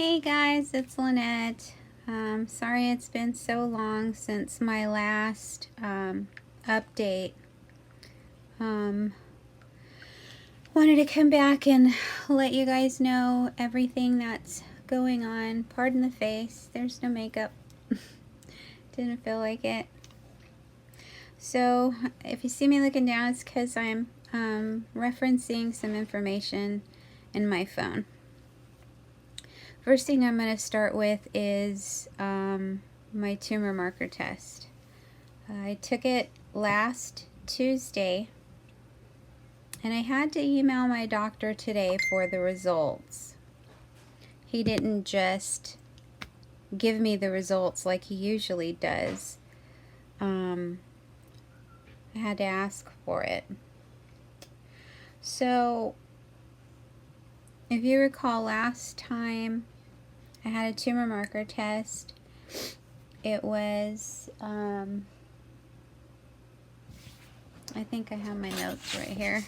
Hey guys, it's Lynette. Sorry it's been so long since my last update. Wanted to come back and let you guys know everything that's going on. Pardon the face, there's no makeup. Didn't feel like it. So if you see me looking down, it's because I'm referencing some information in my phone. First thing I'm going to start with is my tumor marker test. I took it last Tuesday, and I had to email my doctor today for the results. He didn't just give me the results like he usually does. I had to ask for it. So, if you recall last time I had a tumor marker test, it was, I think I have my notes right here.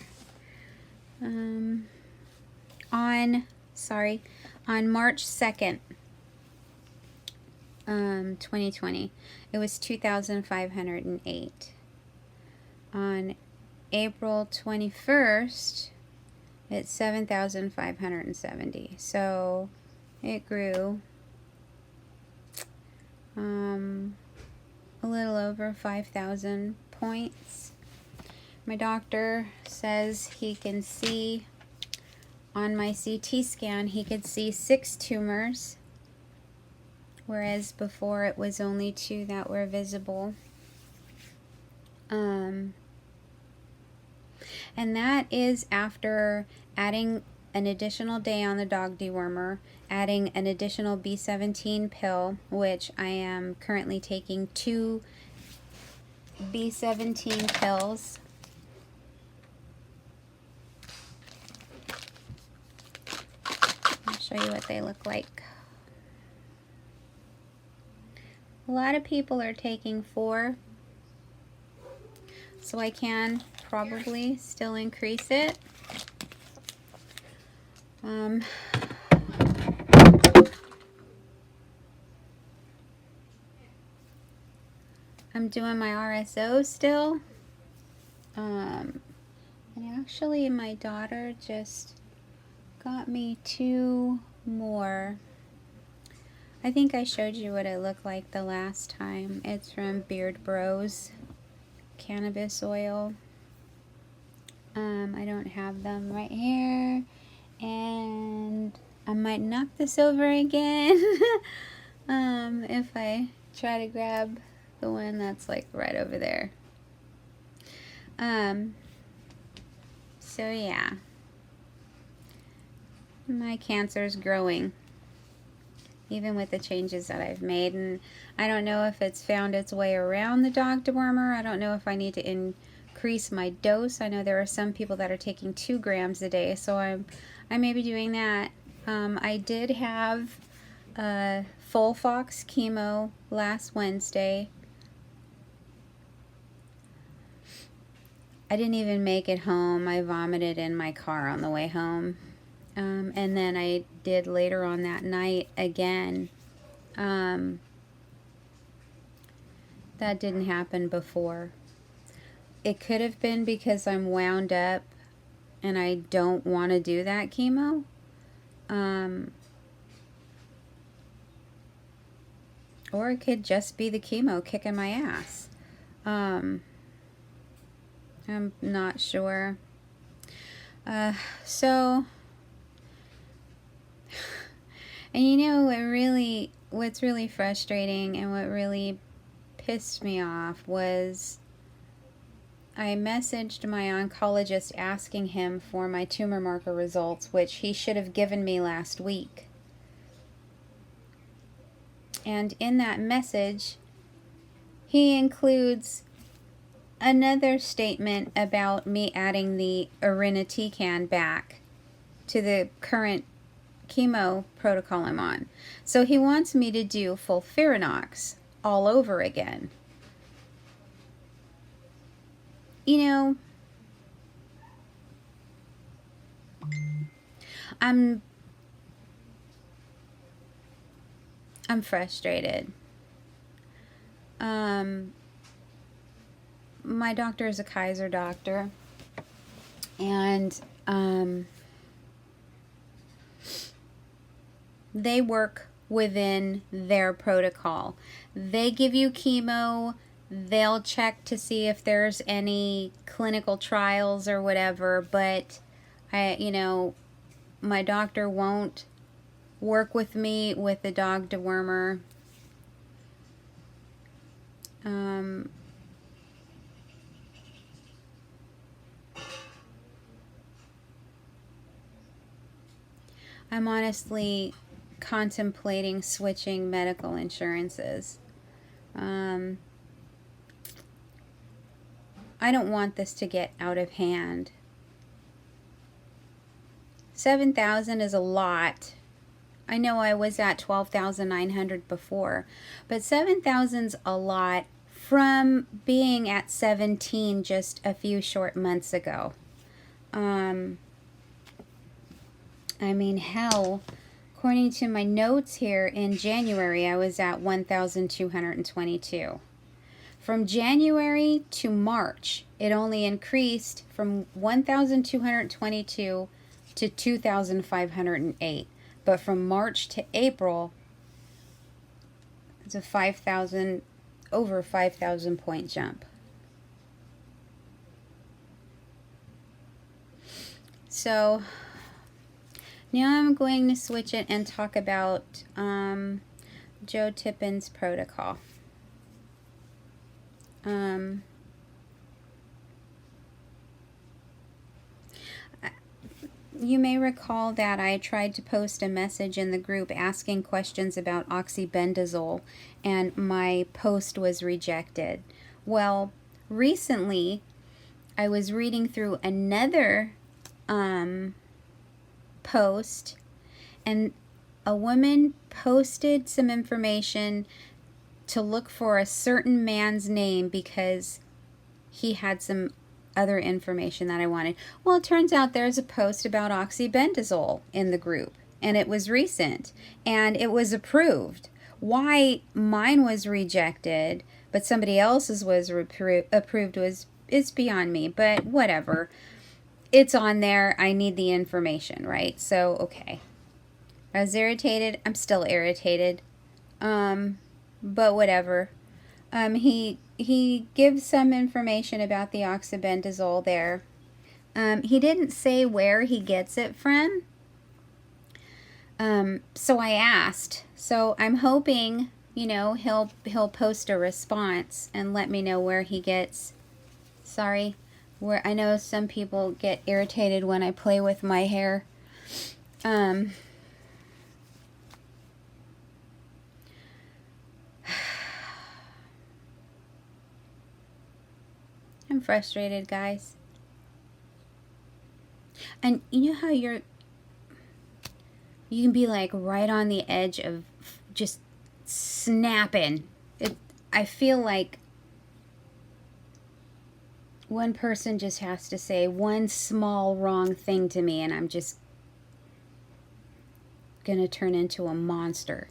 On March 2nd, 2020, it was 2,508. On April 21st, it's 7,570. So it grew a little over 5,000 points. My doctor says he can see on my CT scan, he could see 6 tumors, whereas before it was only 2 that were visible. And that is after adding an additional day on the dog dewormer, adding an additional B17 pill, which I am currently taking 2 B17 pills. I'll show you what they look like. A lot of people are taking 4, so I can probably still increase it. I'm doing my RSO still. And actually my daughter just got me 2 more. I think I showed you what it looked like the last time. It's from Beard Bros cannabis oil. I don't have them right here, and I might knock this over again if I try to grab the one that's like right over there. So yeah, my cancer's growing, even with the changes that I've made, and I don't know if it's found its way around the dog dewormer. I don't know if I need to increase my dose. I know there are some people that are taking 2 grams a day, so I may be doing that. I did have Folfox chemo last Wednesday. I didn't even make it home. I vomited in my car on the way home. And then I did later on that night again. That didn't happen before. It could have been because I'm wound up and I don't want to do that chemo. Or it could just be the chemo kicking my ass. I'm not sure. So, and you know what's really frustrating and what really pissed me off was I messaged my oncologist asking him for my tumor marker results, which he should have given me last week. And in that message, he includes another statement about me adding the irinotecan back to the current chemo protocol I'm on. So he wants me to do FOLFIRINOX all over again. You know, I'm I'm frustrated. My doctor is a Kaiser doctor, and they work within their protocol. They give you chemo, they'll check to see if there's any clinical trials or whatever, but my doctor won't work with me with the dog dewormer. I'm honestly contemplating switching medical insurances. I don't want this to get out of hand. 7,000 is a lot. I know I was at 12,900 before, but 7,000's a lot from being at 17 just a few short months ago. I mean, hell, according to my notes here, in January I was at 1,222. From January to March, it only increased from 1,222 to 2,508. But from March to April, it's a over 5,000 point jump. So now I'm going to switch it and talk about Joe Tippin's protocol. You may recall that I tried to post a message in the group asking questions about oxybenzone, and my post was rejected. Well, recently I was reading through another post, and a woman posted some information to look for a certain man's name because he had some other information that I wanted. Well, it turns out there's a post about oxybenzone in the group, and it was recent, and it was approved. Why mine was rejected, but somebody else's was approved is beyond me, but whatever. It's on there. I need the information, right? So, okay. I was irritated. I'm still irritated. But whatever. He gives some information about the oxybenzone there. He didn't say where he gets it from. So I asked. So I'm hoping, he'll post a response and let me know where he gets. Sorry. Where I know some people get irritated when I play with my hair. I'm frustrated, guys. And you know how you can be like right on the edge of just snapping. I feel like one person just has to say one small wrong thing to me and I'm just gonna turn into a monster.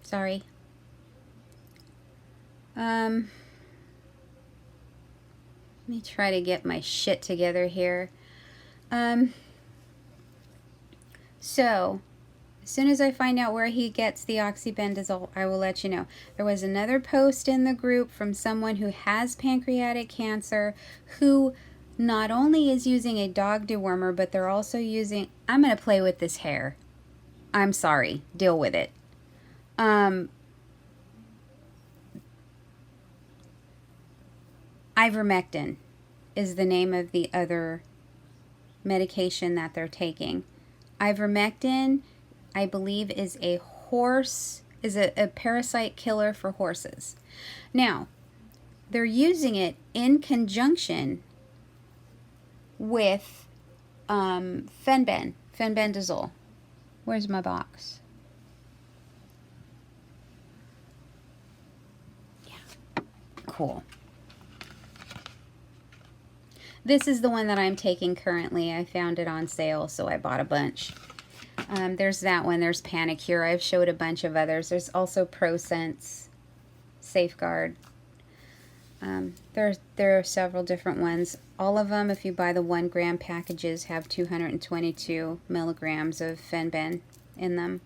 Sorry. Let me try to get my shit together here. So, as soon as I find out where he gets the oxybenzone, I will let you know. There was another post in the group from someone who has pancreatic cancer, who not only is using a dog dewormer, but they're also using... I'm going to play with this hair. I'm sorry. Deal with it. Ivermectin is the name of the other medication that they're taking. Ivermectin, I believe, is a parasite killer for horses. Now, they're using it in conjunction with fenbendazole. Where's my box? Yeah, cool. This is the one that I'm taking currently. I found it on sale, so I bought a bunch. There's that one. There's Panicure. I've showed a bunch of others. There's also ProSense, Safeguard. There are several different ones. All of them, if you buy the 1 gram packages, have 222 milligrams of Fenbin in them.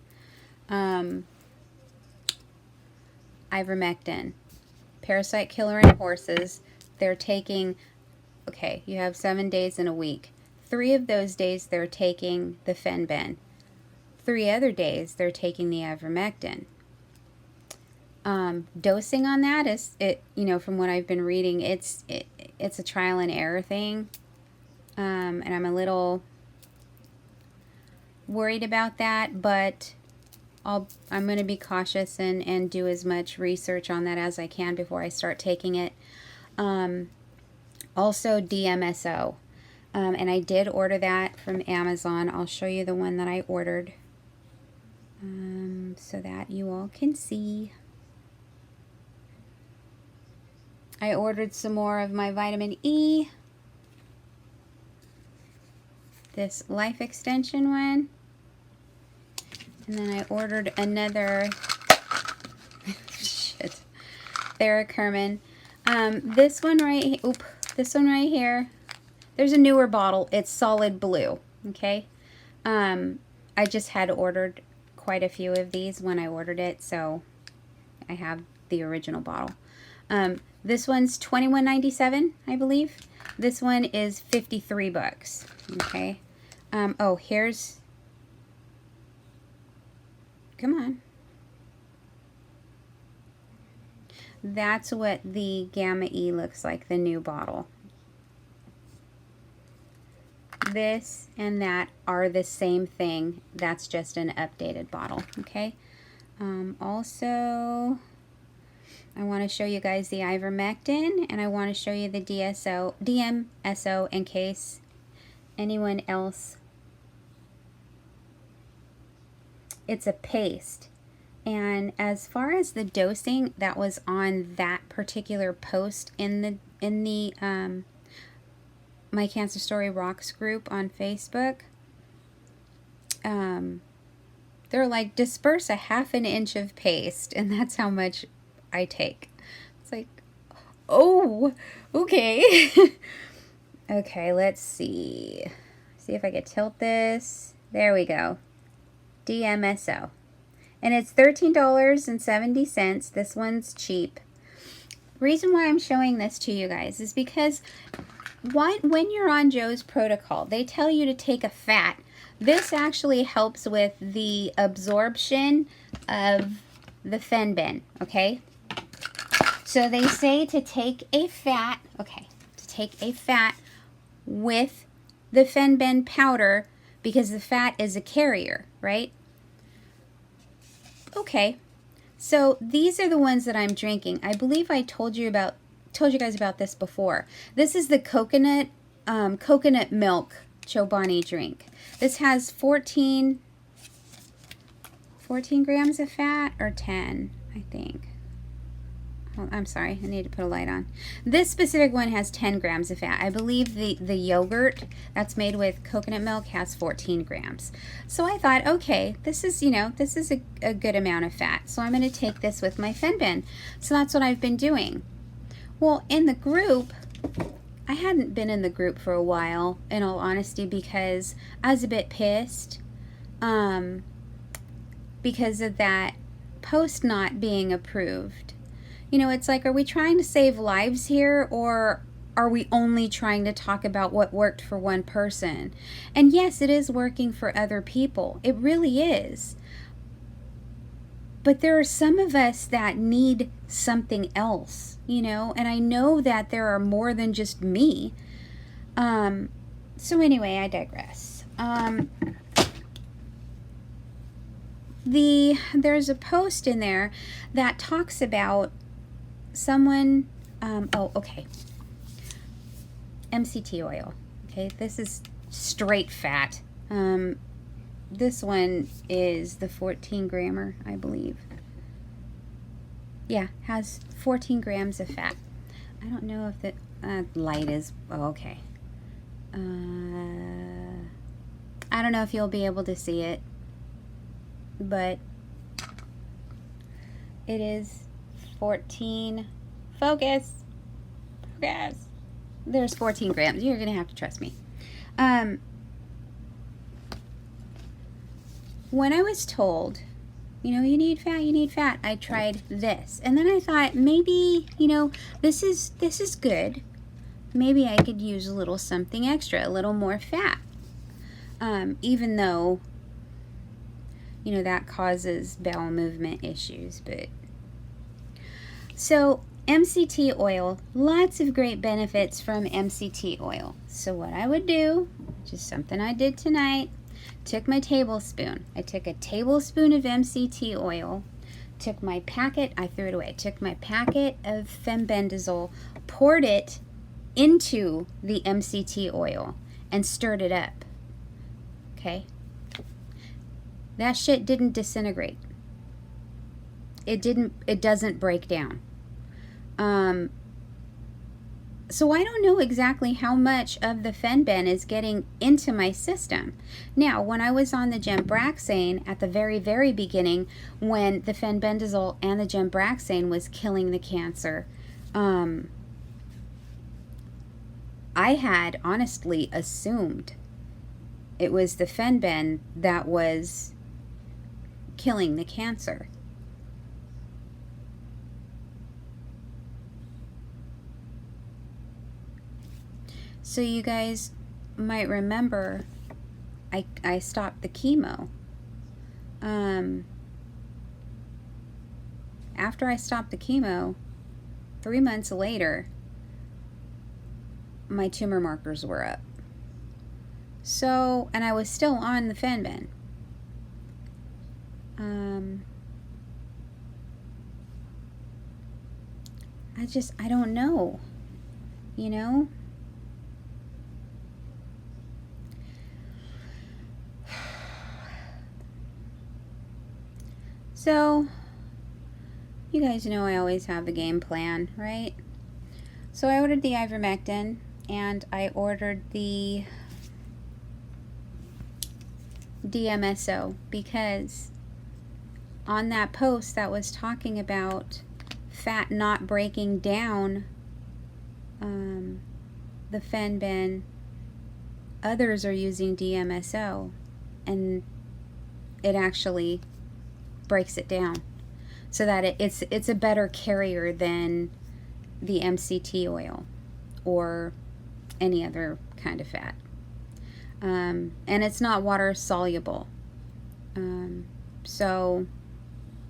Ivermectin, parasite killer in horses. They're taking, okay, you have 7 days in a week. 3 of those days they're taking the Fenbin. 3 other days they're taking the ivermectin. Dosing on that is, you know, from what I've been reading, it's a trial and error thing, and I'm a little worried about that, but I'm going to be cautious and do as much research on that as I can before I start taking it. Also DMSO, and I did order that from Amazon. I'll show you the one that I ordered, so that you all can see. I ordered some more of my vitamin E, this life extension one, and then I ordered another Theracurmin. This one right here, there's a newer bottle. It's solid blue. Okay, I just had ordered quite a few of these when I ordered it, so I have the original bottle. This one's $21.97, I believe. This one is 53 bucks. Okay. Oh, here's, come on. That's what the Gamma E looks like, the new bottle. This and that are the same thing. That's just an updated bottle. Okay. Also, I want to show you guys the ivermectin, and I want to show you the DMSO in case anyone else. It's a paste, and as far as the dosing that was on that particular post in the My Cancer Story Rocks group on Facebook, they're like, disperse a ½ inch of paste, and that's how much I take. It's like, oh, okay. Okay, let's see. See if I can tilt this. There we go. DMSO. And it's $13.70. This one's cheap. The reason why I'm showing this to you guys is because when you're on Joe's protocol, they tell you to take a fat. This actually helps with the absorption of the Fenbin, okay? So they say to take a fat, okay, to take a fat with the Fenbin powder because the fat is a carrier, right? Okay, so these are the ones that I'm drinking. I believe I told you guys about this before. This is the coconut milk Chobani drink. This has 14 grams of fat, or 10, I think. Oh, I'm sorry, I need to put a light on. This specific one has 10 grams of fat. I believe the yogurt that's made with coconut milk has 14 grams. So I thought, okay, this is, you know, this is a good amount of fat. So I'm going to take this with my Fenbin. So that's what I've been doing. Well, in the group, I hadn't been in the group for a while, in all honesty, because I was a bit pissed because of that post not being approved. You know, it's like, are we trying to save lives here, or are we only trying to talk about what worked for one person? And yes, it is working for other people. It really is. But there are some of us that need something else, you know, and I know that there are more than just me. So anyway, I digress. There's a post in there that talks about someone, okay, Mct oil. Okay, this is straight fat. This one is the 14 grammer, I believe. Yeah, has 14 grams of fat. I don't know if the light is, oh, okay. I don't know if you'll be able to see it. but it is 14, focus, there's 14 grams. You're gonna have to trust me. When I was told, you know, you need fat, I tried this, and then I thought, maybe, you know, this is good. Maybe I could use a little something extra, a little more fat, even though, you know, that causes bowel movement issues. But so MCT oil, lots of great benefits from MCT oil. So what I would do, just something I did tonight, took my tablespoon. I took a tablespoon of MCT oil, took my packet, I threw it away, took my packet of fenbendazole, poured it into the MCT oil and stirred it up. Okay? That shit didn't disintegrate. It doesn't break down. So I don't know exactly how much of the fenben is getting into my system. Now, when I was on the gembraxane at the very, very beginning, when the fenbendazole and the gembraxane was killing the cancer, I had honestly assumed it was the fenben that was killing the cancer. So you guys might remember I stopped the chemo. After I stopped the chemo, 3 months later, my tumor markers were up. So, and I was still on the fenben. I don't know, you know? So, you guys know I always have the game plan, right? So I ordered the Ivermectin, and I ordered the DMSO, because on that post that was talking about fat not breaking down the fenben, others are using DMSO, and it actually breaks it down so that it's a better carrier than the MCT oil or any other kind of fat. And it's not water soluble. So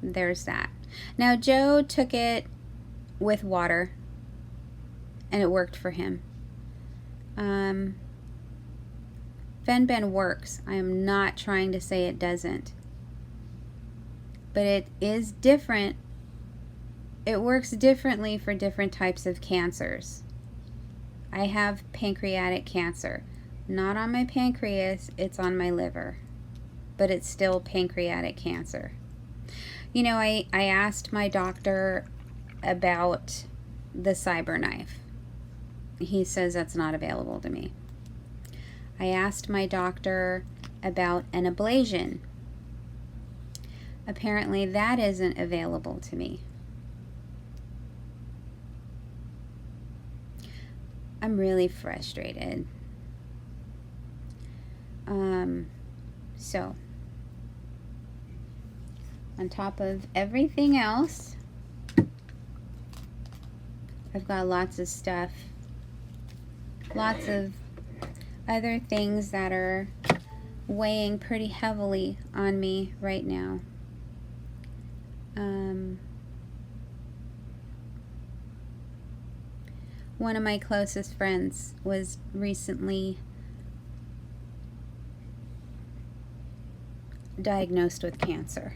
there's that. Now Joe took it with water and it worked for him. Fenben works. I am not trying to say it doesn't. But it is different. It works differently for different types of cancers. I have pancreatic cancer. Not on my pancreas, it's on my liver. But it's still pancreatic cancer. You know, I asked my doctor about the cyber knife. He says that's not available to me. I asked my doctor about an ablation. Apparently that isn't available to me. I'm really frustrated. So, on top of everything else, I've got lots of stuff, lots of other things that are weighing pretty heavily on me right now. One of my closest friends was recently diagnosed with cancer.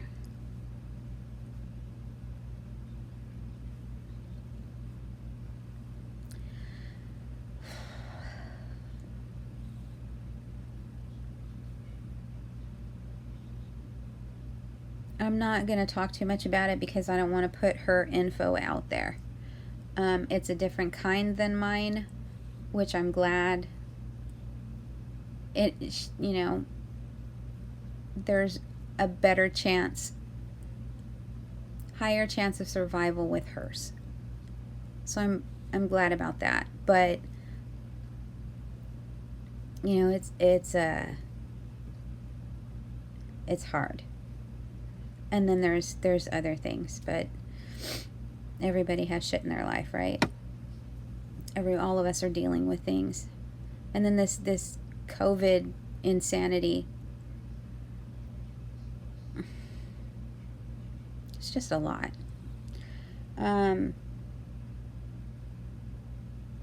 I'm not going to talk too much about it because I don't want to put her info out there. It's a different kind than mine, which I'm glad. You know, there's a better chance, higher chance of survival with hers. So I'm glad about that. But you know, it's hard. And then there's other things, but everybody has shit in their life, right? All of us are dealing with things. And then this COVID insanity. It's just a lot.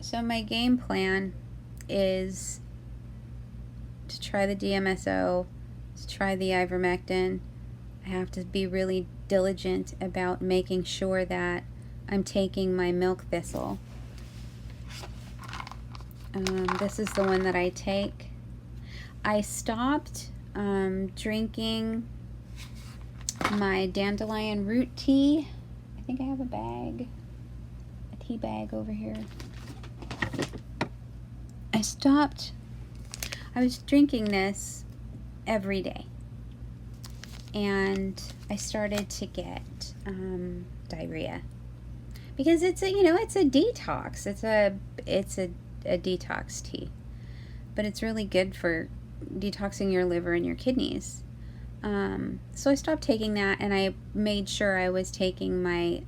So my game plan is to try the DMSO, to try the Ivermectin. I have to be really diligent about making sure that I'm taking my milk thistle. This is the one that I take. I stopped drinking my Dandelion Root Tea. I think I have a tea bag over here. I was drinking this every day. And I started to get diarrhea. Because it's a detox. It's a detox tea. But it's really good for detoxing your liver and your kidneys. So I stopped taking that, and I made sure I was taking my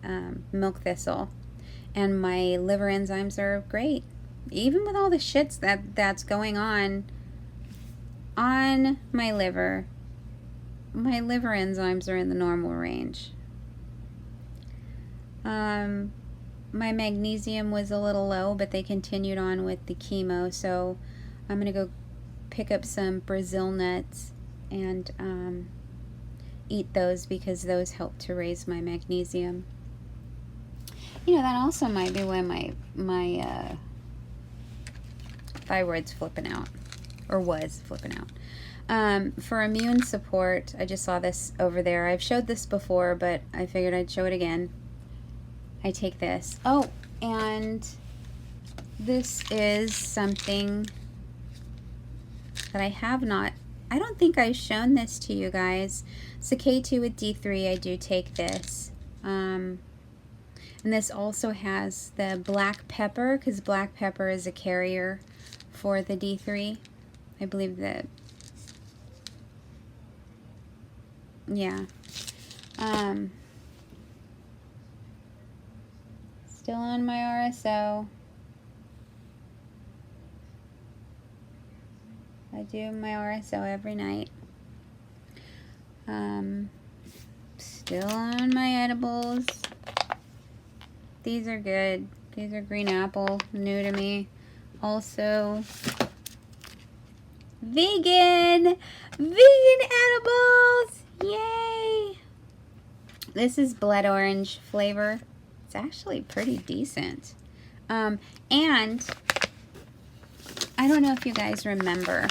milk thistle. And my liver enzymes are great. Even with all the shits that's going on my liver enzymes are in the normal range. My magnesium was a little low, but they continued on with the chemo, so I'm going to go pick up some Brazil nuts and eat those, because those help to raise my magnesium. You know, that also might be why my thyroid's flipping out, or was flipping out. For immune support, I just saw this over there. I've showed this before, but I figured I'd show it again. I take this. Oh, and this is something that I don't think I've shown this to you guys. So K2 with D3, I do take this. And this also has the black pepper, because black pepper is a carrier for the D3. I believe that, yeah. Still on my RSO. I do my RSO every night. Still on my edibles. These are good. These are green apple, new to me. Also, vegan edibles. Yay! This is blood orange flavor. It's actually pretty decent. And I don't know if you guys remember,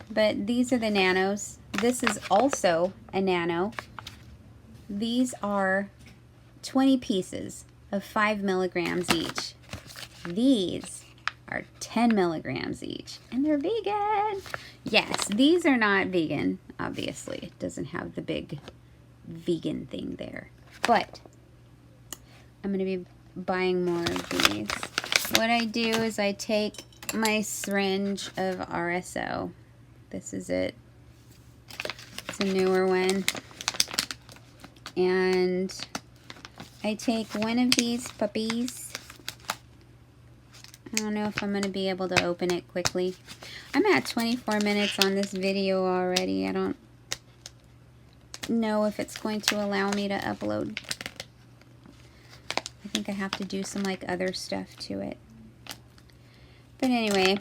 but these are the nanos. This is also a nano. These are 20 pieces of 5 milligrams each. These are 10 milligrams each, and they're vegan. Yes, these are not vegan, obviously. It doesn't have the big vegan thing there, but I'm going to be buying more of these. What I do is I take my syringe of RSO. This is it. It's a newer one. And I take one of these puppies. I don't know if I'm going to be able to open it quickly. I'm at 24 minutes on this video already. I don't know if it's going to allow me to upload. I think I have to do some other stuff to it. But anyway,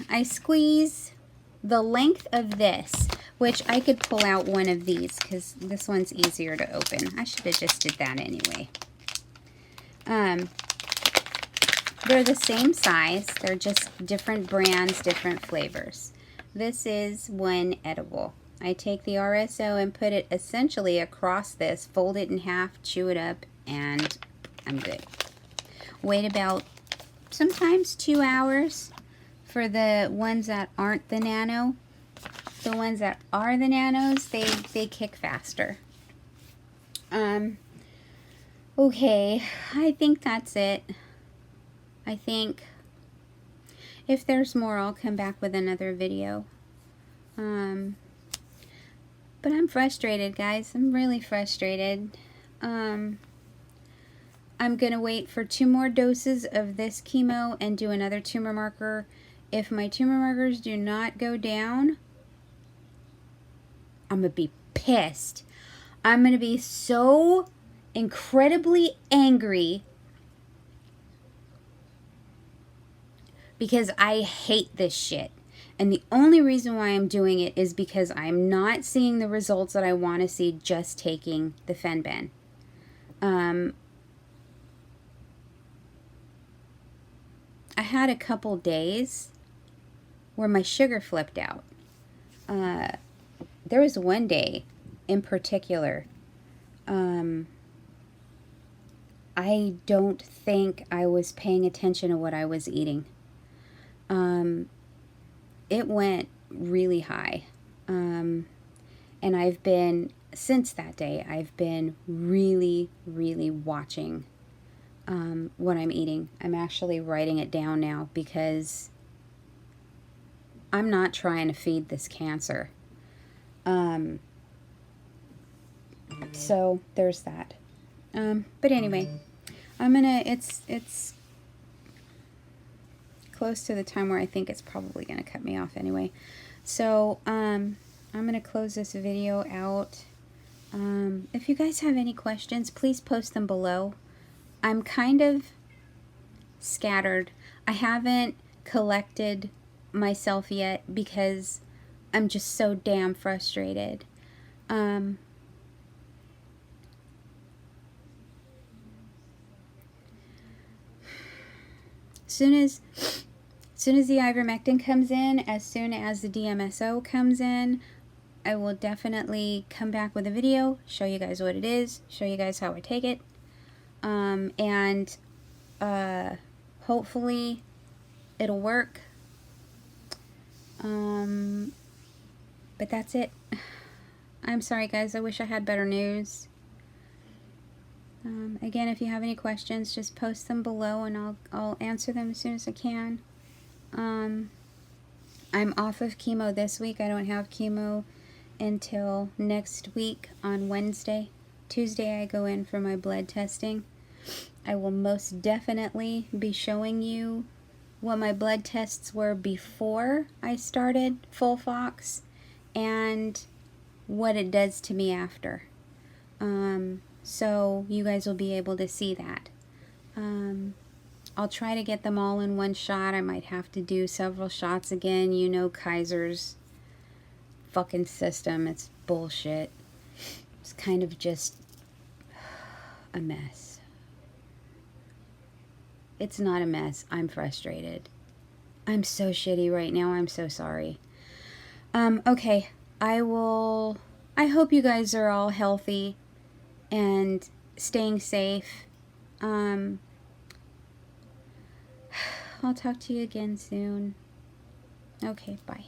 I squeeze the length of this, which I could pull out one of these because this one's easier to open. I should have just did that anyway. They're the same size. They're just different brands, different flavors. This is one edible. I take the RSO and put it essentially across this, fold it in half, chew it up, and I'm good. Wait about sometimes 2 hours for the ones that aren't the nano. the ones that are the nanos, they kick faster. Okay, I think that's it. I think if there's more, I'll come back with another video. But I'm frustrated, guys. I'm really frustrated. I'm gonna wait for 2 more doses of this chemo and do another tumor marker. If my tumor markers do not go down, I'm gonna be pissed. I'm gonna be so incredibly angry because I hate this shit. And the only reason why I'm doing it is because I'm not seeing the results that I want to see just taking the Fenben. I had a couple days where my sugar flipped out. There was one day in particular, I don't think I was paying attention to what I was eating. It went really high. And I've been, since that day, I've been really, really watching what I'm eating. I'm actually writing it down now because I'm not trying to feed this cancer. So there's that. But anyway, I'm gonna, it's close to the time where I think it's probably gonna cut me off anyway. So, I'm gonna close this video out. If you guys have any questions, please post them below. I'm kind of scattered. I haven't collected myself yet because I'm just so damn frustrated. Soon as the Ivermectin comes in, as soon as the DMSO comes in, I will definitely come back with a video, show you guys what it is, show you guys how I take it, and hopefully it'll work. But that's it. I'm sorry, guys. I wish I had better news. Again, if you have any questions, just post them below and I'll answer them as soon as I can. I'm off of chemo this week. I don't have chemo until next week on Wednesday. Tuesday I go in for my blood testing. I will most definitely be showing you what my blood tests were before I started FOLFOX and what it does to me after. So you guys will be able to see that. I'll try to get them all in one shot. I might have to do several shots again. You know Kaiser's fucking system. It's bullshit. It's kind of just a mess. It's not a mess. I'm frustrated. I'm so shitty right now. I'm so sorry. Okay. I hope you guys are all healthy and staying safe. I'll talk to you again soon. Okay, bye.